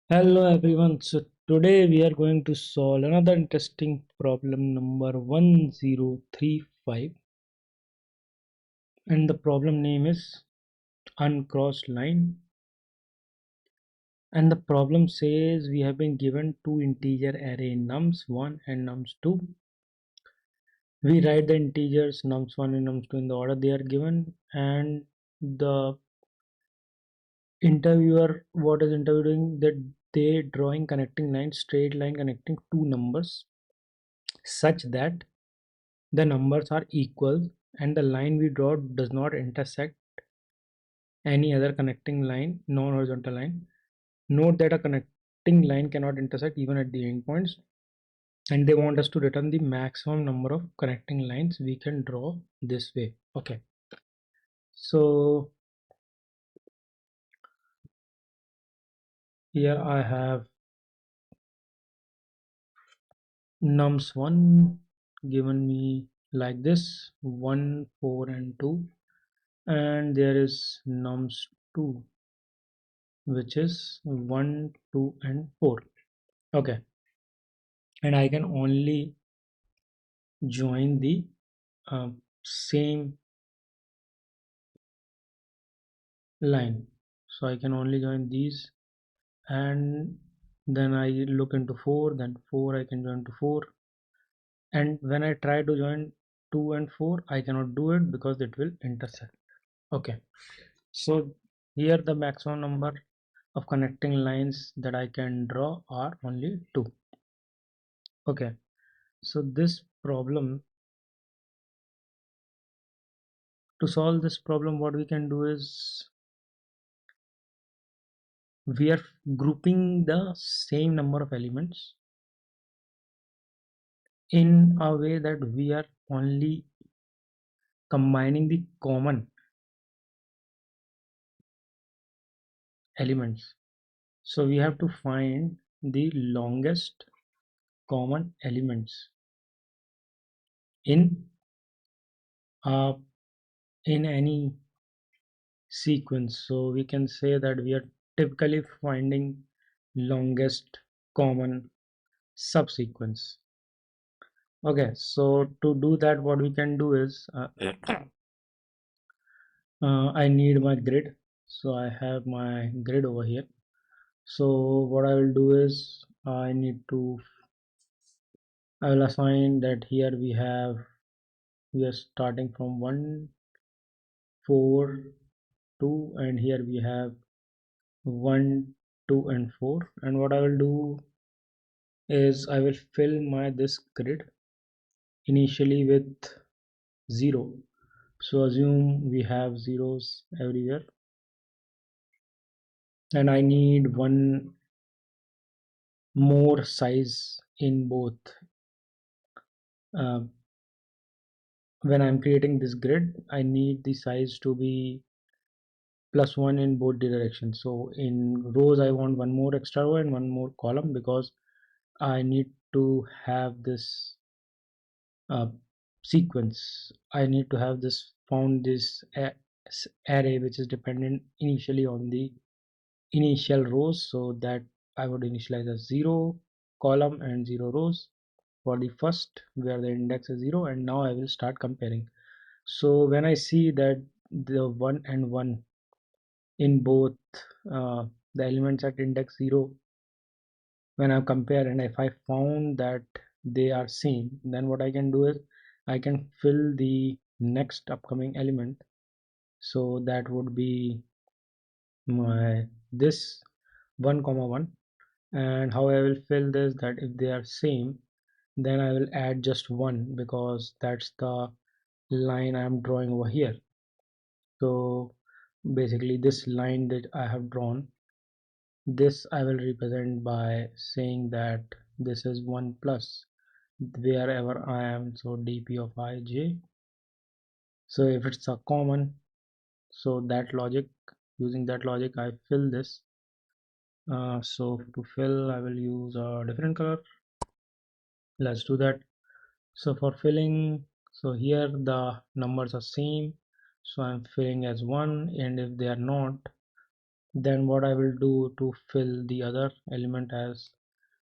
Hello everyone. So today we are going to solve another interesting problem number 1035, and the problem name is uncrossed line, and the problem says we have been given two integer array nums1 and nums2. We write the integers nums1 and nums2 in the order they are given, and the interviewer, what is interviewer doing, that they drawing connecting line, straight line connecting two numbers such that the numbers are equal and the line we draw does not intersect any other connecting line, non-horizontal line. Note that a connecting line cannot intersect even at the endpoints, and they want us to return the maximum number of connecting lines we can draw this way. Okay, so here I have nums1 given me like this, 1, 4 and 2, and there is nums2 which is 1, 2 and 4. Okay, and I can only join the same line, so I can only join these, and then I look into 4, then 4 I can join to 4, and when I try to join 2 and 4 I cannot do it because it will intersect. Okay, so here the maximum number of connecting lines that I can draw are only 2. Okay, so this problem, to solve this problem, what we can do is we are grouping the same number of elements in a way that we are only combining the common elements. So we have to find the longest common elements in uh, in any sequence. So we can say that we are typically finding longest common subsequence. Okay, so to do that, what we can do is I need my grid. So I have my grid over here. So what I will do is I will assign that here we are starting from 1, 4, 2, and here we have 1, 2 and 4, and what I will do is I will fill my this grid initially with 0. So assume we have zeros everywhere, and I need one more size in both. uh, when I'm creating this grid, I need the size to be +1 in both directions. So in rows I want one more extra row and one more column because I need to have this uh, sequence. I need to have this found this array which is dependent initially on the initial rows, so that I would initialize as 0 column and 0 rows for the first where the index is 0, and now I will start comparing. So when I see that the 1 and 1 in both the elements at index 0, when I compare and if I found that they are same, then what I can do is I can fill the next upcoming element. So that would be my this 1 comma 1, and how I will fill this, that if they are same, then I will add just 1 because that's the line I am drawing over here. So basically this line that I have drawn, this I will represent by saying that this is 1 plus wherever I am, so dp of ij. So if it's a common, so that logic, using that logic I fill this. So to fill I will use a different color. Let's do that. So for filling, so here the numbers are same, so I'm filling as 1, and if they are not, Then what I will do to fill the other element as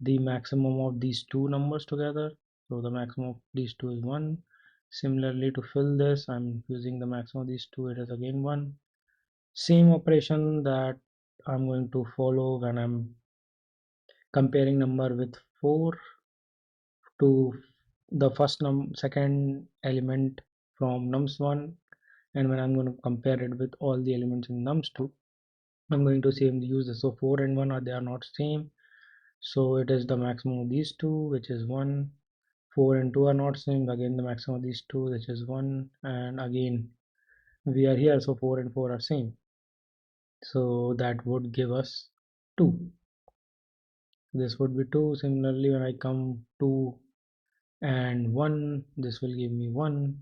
the maximum of these two numbers together. So the maximum of these two is 1. Similarly, to fill this, I'm using the maximum of these two, it is again 1. Same operation that I'm going to follow when I'm comparing number with 4 to the second element from nums1, and when I'm going to compare it with all the elements in nums2, I'm going to use this. So 4 and 1 they are not same, so it is the maximum of these two, which is 1. 4 and 2 are not same, again the maximum of these two, which is 1, and again we are here, so 4 and 4 are same, so that would give us 2. This would be 2. Similarly, when I come 2 and 1, this will give me 1.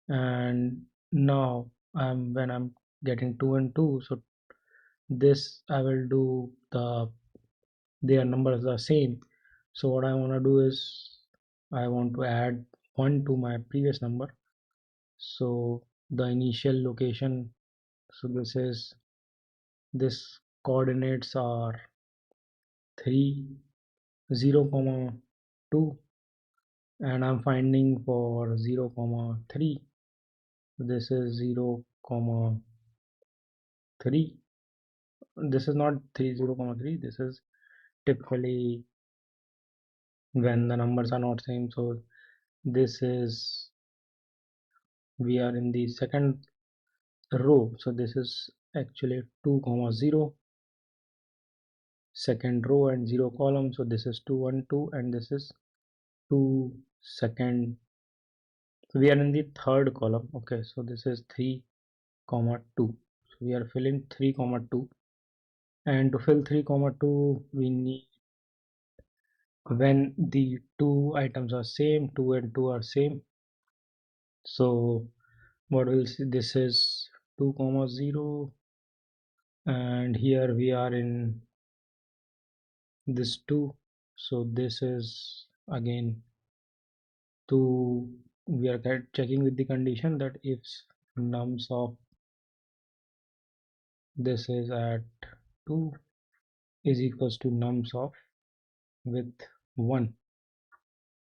And now when I'm getting 2 and 2, so this I will do their numbers are same. So what I want to do is I want to add 1 to my previous number. So the initial location, so this coordinates are 3 0 comma 2, and I'm finding for 0 comma 3, this is 0 comma 3. This is not 0 comma 3, this is typically when the numbers are not same. So this is, we are in the second row, so this is actually 2 comma 0, second row and 0 column, so this is 2 1 2, and this is 2 second, so we are in the third column. Okay, so this is 3 comma 2, so we are filling 3 comma 2, and to fill 3 comma 2 we need, when the two items are same, 2 and 2 are same, so what we'll see, this is 2 comma 0, and here we are in this 2, so this is again 2. We are checking with the condition that if nums of this is at 2 is equals to nums of with 1,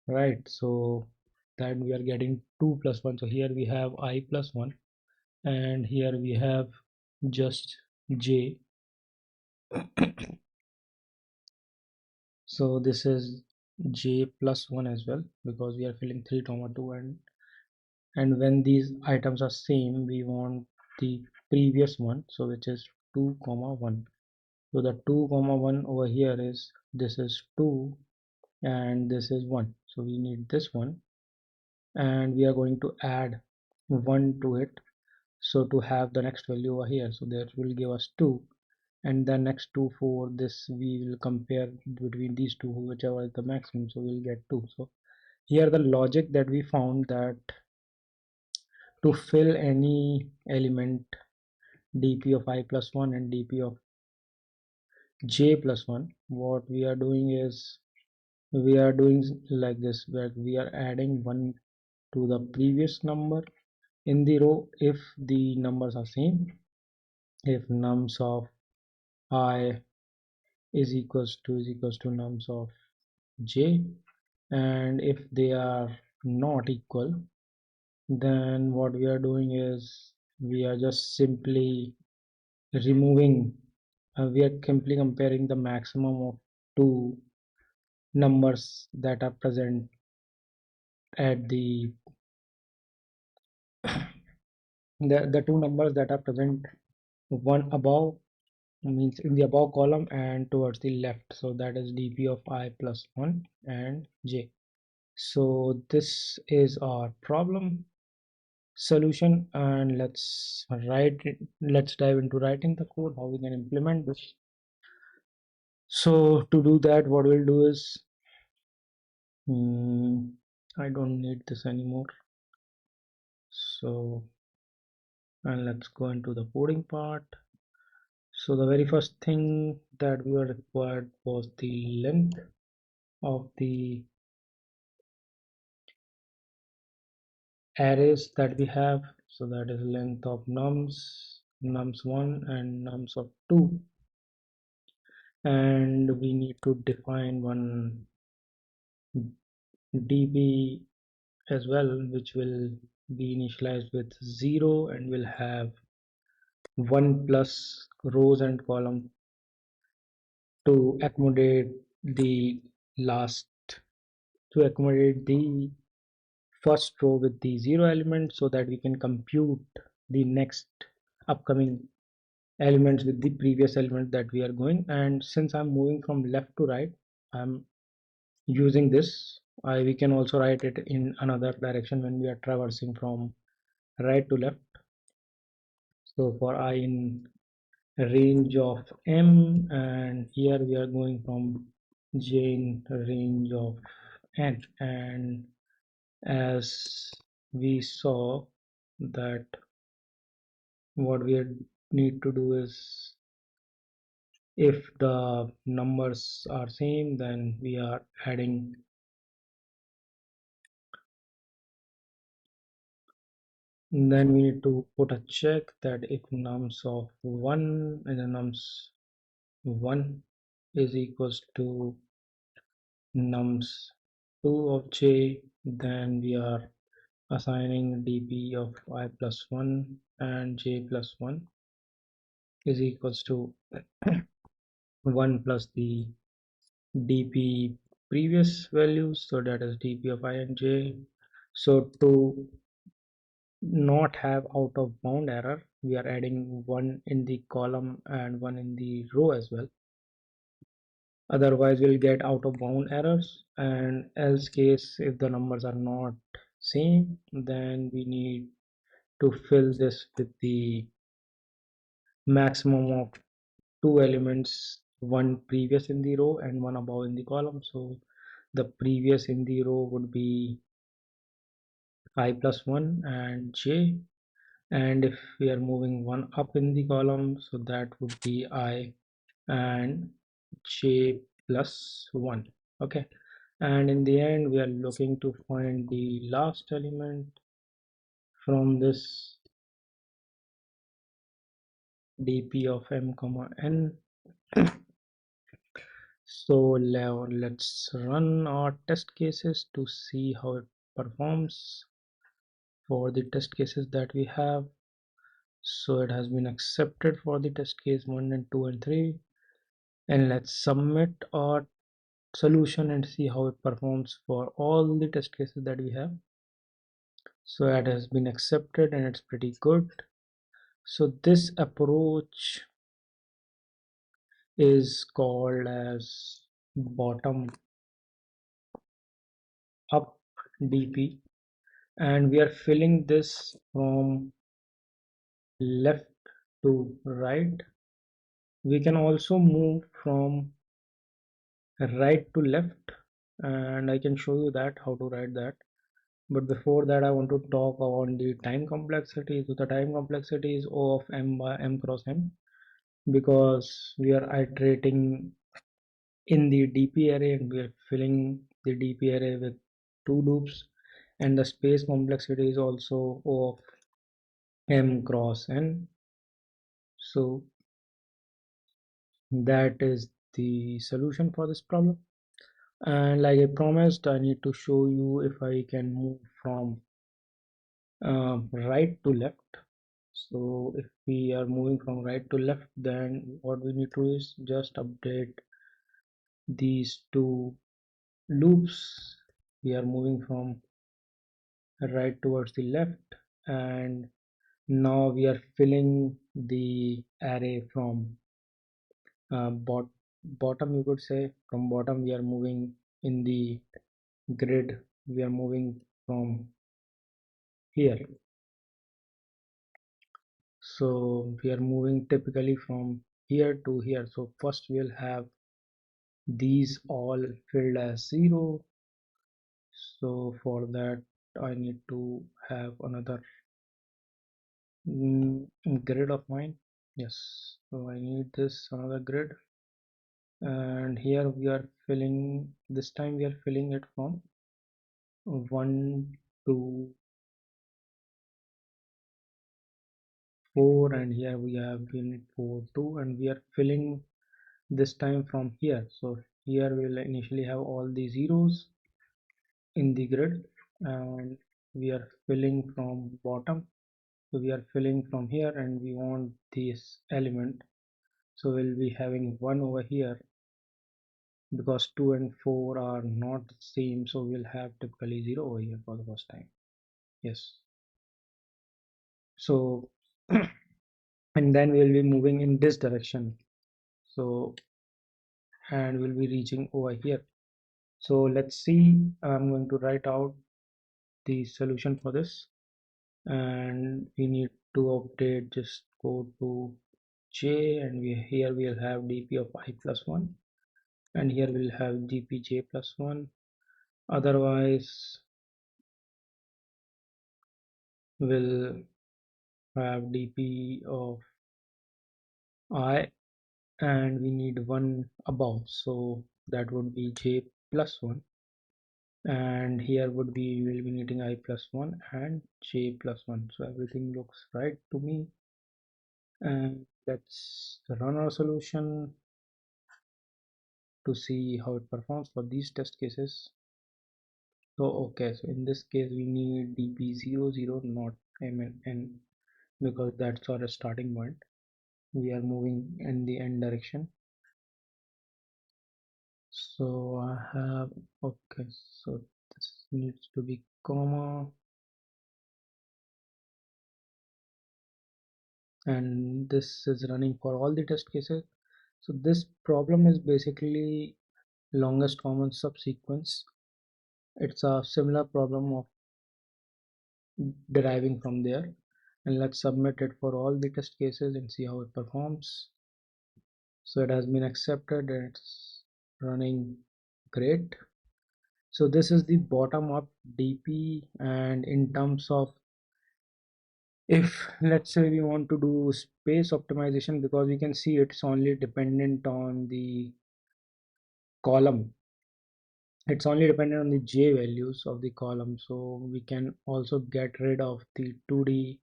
right? So that we are getting 2 plus 1, so here we have I plus 1, and here we have just j, so this is j plus 1 as well, because we are filling 3 comma 2, and when these items are same we want the previous one, so which is 2 comma 1. So the 2 comma 1 over here is, this is 2 and this is 1, so we need this one, and we are going to add 1 to it, so to have the next value over here, so that will give us 2, and the next two for this we will compare between these two, whichever is the maximum, so we'll get 2. So here the logic that we found, that to fill any element dp of I plus 1 and dp of j plus 1, what we are doing is we are doing like this, where we are adding 1 to the previous number in the row if the numbers are same, if nums of I is equals to nums of j, and if they are not equal, then what we are doing is we are just simply removing, we are simply comparing the maximum of two numbers that are present at the two numbers that are present, one above, means in the above column, and towards the left, so that is dp of I plus 1 and j. So this is our problem solution, and let's dive into writing the code, how we can implement this. So to do that, what we'll do is, I don't need this anymore, so, and let's go into the coding part. So the very first thing that we were required was the length of the arrays that we have, so that is length of nums nums1 and nums of 2, and we need to define one db as well, which will be initialized with 0 and will have 1 plus rows and column to accommodate the last to accommodate the first row with the 0 element, so that we can compute the next upcoming elements with the previous element that we are going. And since I'm moving from left to right, I'm using this. We can also write it in another direction when we are traversing from right to left. So for I in range of m, and here we are going from j in range of n. And as we saw that what we need to do is, if the numbers are same, then we are adding, then we need to put a check that if nums of 1 and the nums 1 is equals to nums 2 of j, then we are assigning dp of I plus 1 and j plus 1 is equals to 1 plus the dp previous values, so that is dp of I and j. So to not have out of bound error, we are adding 1 in the column and 1 in the row as well. Otherwise we'll get out of bound errors. And else case, if the numbers are not same, then we need to fill this with the maximum of 2 elements, one previous in the row and one above in the column. So the previous in the row would be I plus 1 and j, and if we are moving one up in the column, so that would be I and j plus 1. Okay, and in the end we are looking to find the last element from this dp of m comma n. So let's run our test cases to see how it performs. For the test cases that we have, so it has been accepted for the test case 1 and 2 and 3, and let's submit our solution and see how it performs for all the test cases that we have. So it has been accepted and it's pretty good. So this approach is called as bottom up dp, and we are filling this from left to right. We can also move from right to left, and I can show you that how to write that. But before that, I want to talk about the time complexity. So the time complexity is O of m by m cross n, because we are iterating in the dp array and we are filling the dp array with 2 loops, and the space complexity is also O of m cross n. So that is the solution for this problem. And like I promised, I need to show you if I can move from right to left. So if we are moving from right to left, then what we need to do is just update these 2 loops. We are moving from right towards the left, and now we are filling the array from bottom, you could say. From bottom we are moving in the grid, we are moving from here. So we are moving typically from here to here. So first we'll have these all filled as 0. So for that I need to have another grid of mine. Yes, so I need this another grid, and here we are filling, this time we are filling it from 1 to 4, and here we have unit 4 2, and we are filling this time from here. So here we will initially have all the zeros in the grid, and we are filling from bottom. So we are filling from here, and we want this element. So we'll be having 1 over here because 2 and 4 are not the same. So we'll have typically 0 over here for the first time. Yes. So and then we'll be moving in this direction. So and we'll be reaching over here. So let's see. I'm going to write out the solution for this, and we need to update. Just go to j, and here we'll have dp of I plus 1, and here we'll have dpj plus 1. Otherwise we'll have dp of I, and we need 1 above, so that would be j plus 1, and here would be we'll be needing I plus 1 and j plus 1. So everything looks right to me, and let's run our solution to see how it performs for these test cases. So okay, so in this case we need dp00, not m and n, because that's our starting point. We are moving in the n direction. So I have, okay, so this needs to be comma, and this is running for all the test cases. So this problem is basically longest common subsequence. It's a similar problem of deriving from there, and let's submit it for all the test cases and see how it performs. So it has been accepted, it's running great. So this is the bottom up dp, and in terms of, if let's say we want to do space optimization, because we can see it's only dependent on the column, it's only dependent on the j values of the column, so we can also get rid of the 2d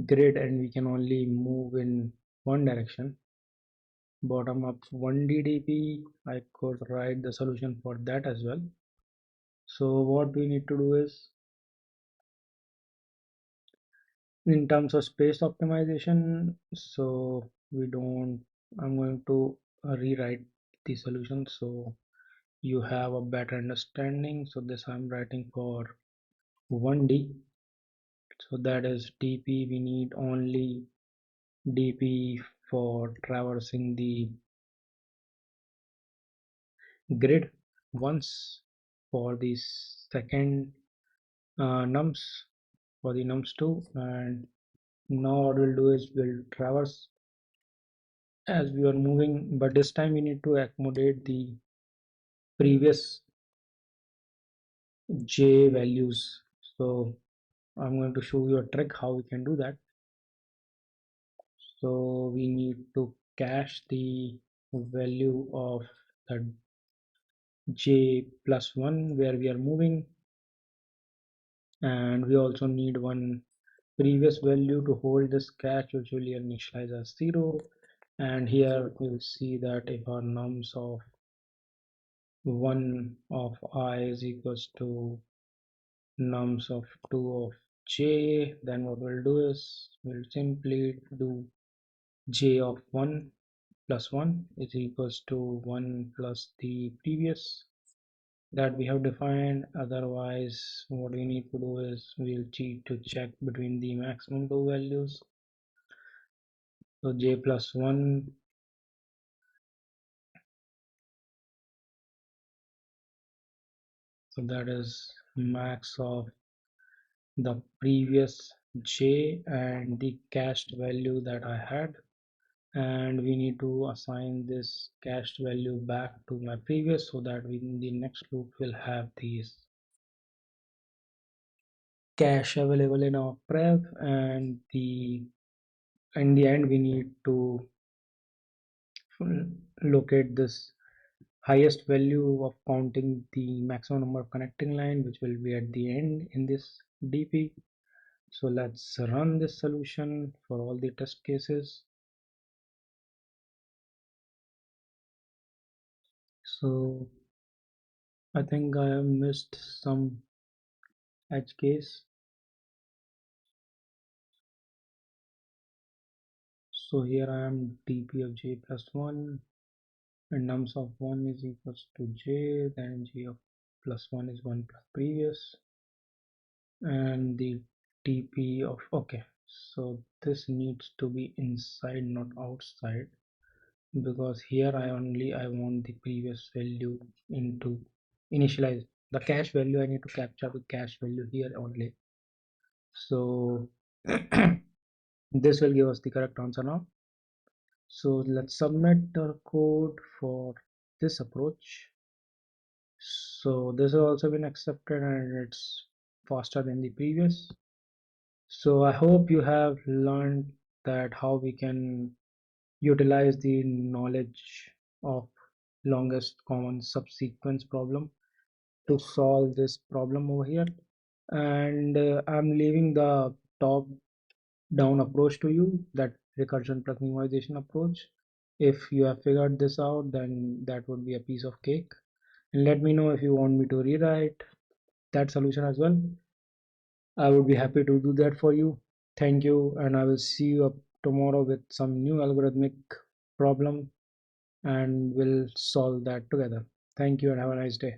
grid, and we can only move in one direction, bottom up 1d dp. I could write the solution for that as well. So what we need to do is, in terms of space optimization, so we don't, I'm going to rewrite the solution so you have a better understanding. So this I'm writing for 1d, so that is dp, we need only dp for traversing the grid once. For the second nums, for the nums2, and now what we'll do is we'll traverse as we are moving, but this time we need to accommodate the previous j values. So I'm going to show you a trick how we can do that. So we need to cache the value of the j plus 1 where we are moving, and we also need one previous value to hold this cache, which will initialize as 0. And here we'll see that if our nums of 1 of I is equals to nums of 2 of j, then what we'll do is we'll simply do j of 1 plus 1 is equals to 1 plus the previous that we have defined. Otherwise what we need to do is we'll cheat to check between the maximum two values. So j plus 1, so that is max of the previous j and the cached value that I had, and we need to assign this cached value back to my previous, so that we in the next loop will have these cache available in our pref, and in the end we need to locate this highest value of counting the maximum number of connecting line, which will be at the end in this dp. So let's run this solution for all the test cases. So I think I have missed some edge case. So here I am dp of j plus 1 and nums of 1 is equals to j, then g of plus 1 is 1 plus previous, and the dp of, okay, so this needs to be inside not outside, because here I want the previous value into initialize the cache value. I need to capture the cache value here only. So this will give us the correct answer now. So let's submit the code for this approach. So this has also been accepted and it's faster than the previous. So I hope you have learned that how we can utilize the knowledge of longest common subsequence problem to solve this problem over here. And I'm leaving the top down approach to you, that recursion plus minimization approach. If you have figured this out, then that would be a piece of cake. And let me know if you want me to rewrite that solution as well. I would be happy to do that for you. Thank you, and I will see you up tomorrow with some new algorithmic problem and we'll solve that together. Thank you and have a nice day.